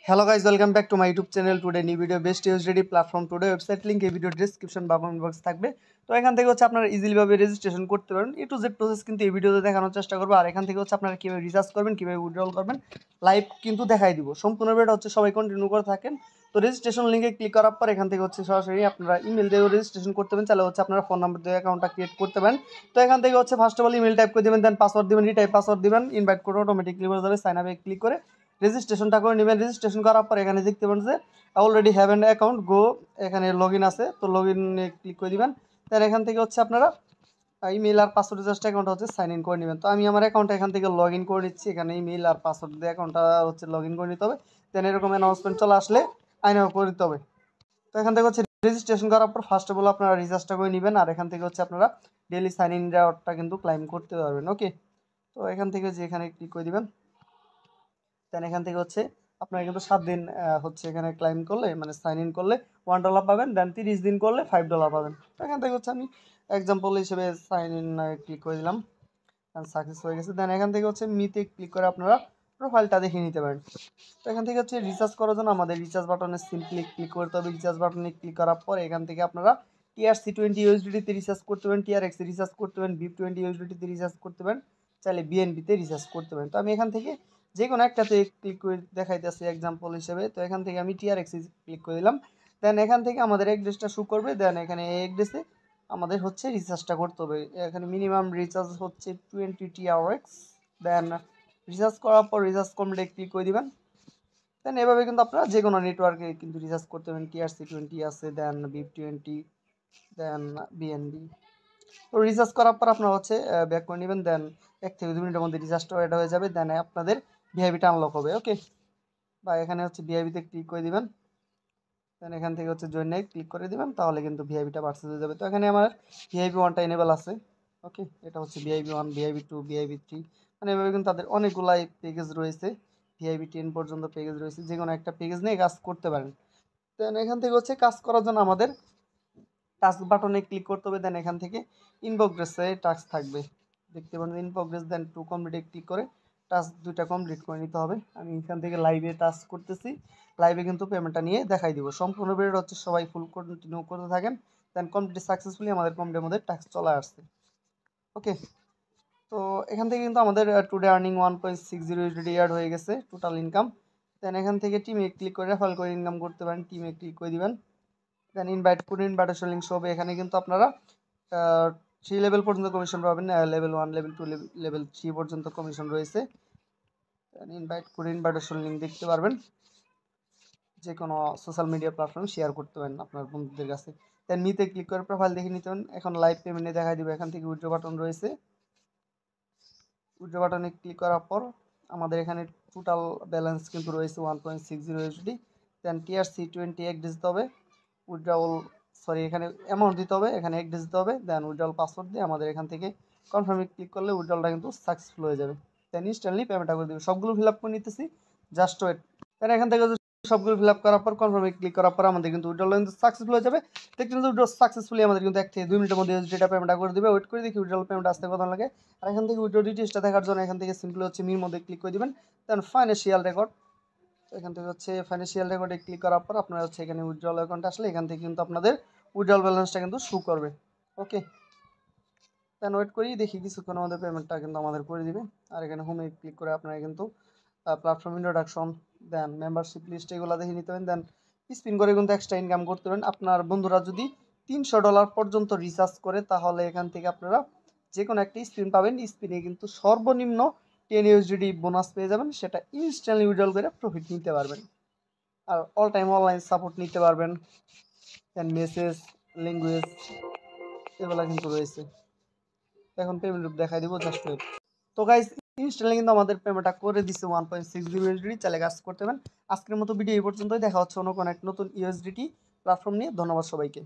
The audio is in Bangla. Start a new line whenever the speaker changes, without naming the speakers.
Hello guys, welcome back to my YouTube channel. Today new video best USDT platform today website link এই ভিডিও ডেসক্রিপশন বা কমেন্ট বক্স থাকবে। তো এখান থেকে হচ্ছে আপনারা ইজিলি ভাবে রেজিস্ট্রেশন করতে পারেন। এ টু জেড প্রসেস কিন্তু এই ভিডিওতে দেখানোর চেষ্টা করব। আর এখান থেকে হচ্ছে আপনারা কিভাবে রিচার্জ করবেন, কিভাবে উইথড্রল করবেন লাইভ কিন্তু দেখাই দিব। সম্পূর্ণ ভিডিও হচ্ছে সবাই কন্টিনিউ করে থাকেন। তো রেজিস্ট্রেশন লিংকে ক্লিক করার পর এখান থেকে হচ্ছে সরাসরি আপনারা ইমেল দিয়ে রেজিস্ট্রেশন করতে পারেন। চাইলে হচ্ছে আপনারা ফোন নাম্বার দিয়ে অ্যাকাউন্টটা ক্রিয়েট করতে পারেন। তো এখান থেকে হচ্ছে first of all email type করে দিবেন, দেন পাসওয়ার্ড দিবেন, রিটাইপ পাসওয়ার্ড দিবেন, ইনভাইট কোড অটোমেটিকলি হয়ে যাবে। সাইন আপে ক্লিক করে রেজিস্ট্রেশনটা করে নেবেন। রেজিস্ট্রেশন করার পর এখানে দেখতে পাবেন যে অলরেডি হ্যাভ অ্যান অ্যাকাউন্ট গো, এখানে লগ ইন আছে। তো লগ ইনে ক্লিক করে দিবেন। তার এখান থেকে হচ্ছে আপনারা ইমেল আর পাসওয়ার্ড জাস্ট অ্যাকাউন্ট হচ্ছে সাইন ইন করে নেবেন। তো আমি আমার অ্যাকাউন্টটা এখান থেকে লগ ইন করে নিচ্ছি। এখানে ইমেল আর পাসওয়ার্ড দিয়ে অ্যাকাউন্টটা হচ্ছে লগ ইন করে নিতে হবে। দেন এরকম অ্যানাউন্সমেন্ট চলে আসলে আইন করে দিতে হবে। তো এখান থেকে হচ্ছে রেজিস্ট্রেশন করার পর ফার্স্ট অফ অল আপনারা রিচার্জটা করে নেবেন। আর এখান থেকে হচ্ছে আপনারা ডেইলি সাইন ইন রেওয়ার্ডটা কিন্তু ক্লাইম করতে পারবেন। ওকে, তো এখান থেকে যে এখানে ক্লিক করে দিবেন। দেন এখান থেকে হচ্ছে আপনারা কিন্তু 7 দিন হচ্ছে এখানে ক্লাইম করলে মানে সাইন ইন করলে $1 পাবেন। দেন 30 দিন করলে $5 পাবেন। তো এখান থেকে হচ্ছে আমি এক্সাম্পল হিসেবে সাইন ইন ক্লিক করে দিলাম। সাকসেস হয়ে গেছে। দেন এখান থেকে হচ্ছে মিতে ক্লিক করে আপনারা প্রোফাইলটা দেখে নিতে পারেন। তো এখান থেকে হচ্ছে রিচার্জ করার জন্য আমাদের রিচার্জ বাটনে সিম্পলি ক্লিক করতে হবে। রিচার্জ বাটনে ক্লিক করার পর এখান থেকে আপনারা TRC20 USDT রিচার্জ করতে পারেন, TRX রিচার্জ করতে পারেন, BIP20 USDT রিচার্জ করতে পারেন, চাইলে BNB-তে রিচার্জ করতে পারেন। তো আমি এখান থেকে যে কোনো একটাতে ক্লিক করে দেখাইতেছি এক্সাম্পল হিসেবে। তো এখান থেকে আমি TRX ক্লিক করে দিলাম। দেন এখান থেকে আমাদের অ্যাড্রেসটা শো করবে। দেন এখানে এই অ্যাড্রেসে আমাদের হচ্ছে রিচার্জটা করতে হবে। এখানে মিনিমাম রিচার্জ হচ্ছে 20 TRX। দেন রিচার্জ করার পর রিচার্জ কমপ্লিট ক্লিক করে দিবেন। দেন এভাবে কিন্তু আপনারা যে কোনো নেটওয়ার্কে কিন্তু রিচার্জ করতে পারেন। TRC20 আছে, দেন BIP20, দেন BNB। তো রিচার্জ করার পর আপনারা হচ্ছে ব্যাক করে নেবেন। দেন 1 থেকে 2 মিনিটের মধ্যে রিচার্জটা অ্যাড হয়ে যাবে। দেন আপনাদের ভিআইপিটা আনলক হবে। ওকে, বা এখানে হচ্ছে ভিআইপিতে ক্লিক করে দিবেন। দেন এখান থেকে হচ্ছে জয়েন নাই ক্লিক করে দিবেন, তাহলে কিন্তু ভিআইপিটা পারচেজ হয়ে যাবে। তো এখানে আমার VIP1টা এনেবল আছে। ওকে, এটা হচ্ছে VIP1, VIP2, VIP3, মানে এভাবে কিন্তু তাদের অনেকগুলাই প্যাকেজ রয়েছে। VIP10 পর্যন্ত প্যাকেজ রয়েছে। যে কোনো একটা প্যাকেজ নিয়ে কাজ করতে পারেন। দেন এখান থেকে হচ্ছে কাজ করার জন্য আমাদের টাস্ক বাটনে ক্লিক করতে হবে। দেন এখান থেকে ইন প্রোগ্রেসে টাস্ক থাকবে, দেখতে পারেন ইন প্রোগ্রেস। দেন টু কমপ্লিটে ক্লিক করে টাস্ক দুইটা কমপ্লিট করে নিতে হবে। আমি এখান থেকে লাইভে টাস্ক করতেছি, লাইভে কিন্তু পেমেন্টটা নিয়ে দেখাই দিব। সম্পূর্ণ ভিডিওটা হচ্ছে সবাই ফুল কন্টিনিউ করতে থাকেন। দেন কমপ্লিট সাকসেসফুলি আমাদের কমপ্লিটের মধ্যে টাস্ক চলে আসছে। ওকে, তো এখান থেকে কিন্তু আমাদের টুডে আর্নিং 1.60 USDT অ্যাড হয়ে গেছে টোটাল ইনকাম। দেন এখান থেকে টিমে ক্লিক করে রেফার করে ইনকাম করতে পারেন। টিমে ক্লিক করে দিবেন। দেন ইনভাইট করে ইনভাইটেশন লিঙ্ক হবে। এখানে কিন্তু আপনারা 3 লেভেল পর্যন্ত কমিশন পাবেন। লেভেল 1, লেভেল 2, লেভেল 3 পর্যন্ত কমিশন রয়েছে। দেন ইনভাইট করে ইনভাইটেশন লিঙ্ক দেখতে পারবেন। যে কোনো সোশ্যাল মিডিয়া প্ল্যাটফর্মে শেয়ার করতে পারেন আপনার বন্ধুদের কাছে। দেন নিতে ক্লিক করে প্রোফাইল দেখে নিতে পারেন। এখন লাইভ পেমেন্টে দেখাই দিব। এখান থেকে উইথড্র বাটন রয়েছে। উইথড্র বাটনে ক্লিক করার পর আমাদের এখানে টোটাল ব্যালেন্স কিন্তু রয়েছে 1.60 USD। দেন TRC20 এক দিতে হবে, উইথড্রল এখানে অ্যামাউন্ট দিতে হবে, এখানে এক দিতে হবে। দেন উইথড্রল পাসওয়ার্ড দিয়ে আমাদের এখান থেকে কনফার্মে ক্লিক করলে উইথড্রলটা কিন্তু সাকসেসফুল হয়ে যাবে। দেন ইনস্ট্যান্টলি পেমেন্টটা করে দেবে। সবগুলো ফিল আপ করে নিতেছি, জাস্ট ওয়েট। দেন এখান থেকে সবগুলো ফিল আপ করার পর কনফার্মে ক্লিক করার পর আমাদের কিন্তু উইথড্রল কিন্তু সাকসেসফুল হয়ে যাবে। দেখতে কিন্তু উইথড্রল সাকসেসফুলি আমাদের কিন্তু 1 থেকে 2 মিনিটের মধ্যে যেটা পেমেন্টটা করে দেবে। ওয়েট করে দেখি উইথড্রল পেমেন্ট আসতে কত লাগে। আর এখান থেকে উইথড্র ডিটেইলসটা দেখার জন্য এখান থেকে সিম্পলি হচ্ছে মির মধ্যে ক্লিক করে দিবেন। দেন ফাইন্যান্সিয়াল রেকর্ড, এখান থেকে হচ্ছে ফাইন্যান্সিয়াল রেকর্ডে ক্লিক করার পর আপনারা হচ্ছে এখানে উইথড্রল অ্যাকাউন্ট আসলে এখান থেকে কিন্তু আপনাদের উইথড্রল ব্যালেন্সটা কিন্তু শো করবে। ওকে, দেন ওয়েট করি দেখি কিছুক্ষণ আমাদের পেমেন্টটা কিন্তু আমাদের করে দিবে। আর এখানে হোমে ক্লিক করে আপনারা কিন্তু প্ল্যাটফর্ম ইন্ট্রোডাকশন, দেন মেম্বারশিপ লিস্ট এগুলো দেখে নিতে পারেন। দেন স্পিন করে কিন্তু এক্সট্রা ইনকাম করতে পারেন। আপনার বন্ধুরা যদি $300 পর্যন্ত রিচার্জ করে তাহলে এখান থেকে আপনারা যে কোনো একটা স্পিন পাবেন। স্পিনে কিন্তু সর্বনিম্ন 10 USDT বোনাস পেয়ে যাবেন। সেটা ইনস্ট্যান্টলি উইথড্রল করে প্রফিট নিতে পারবেন। আর অল টাইম অনলাইন সাপোর্ট নিতে পারবেন। দেন মেসেজ, ল্যাঙ্গুয়েজ এগুলো কিন্তু রয়েছে। এখন পেমেন্ট দেখাই দিব, জাস্ট ওয়েট। তো গাইস ইনস্ট্যান্টলি কিন্তু আমাদের পেমেন্টটা করে দিচ্ছে 1.60 USDT। চাইলে কাজ করতে পারেন। আজকের মতো ভিডিও এই পর্যন্তই। দেখা হচ্ছে অন্য কোনো এক নতুন USDT প্ল্যাটফর্ম নিয়ে। ধন্যবাদ সবাইকে।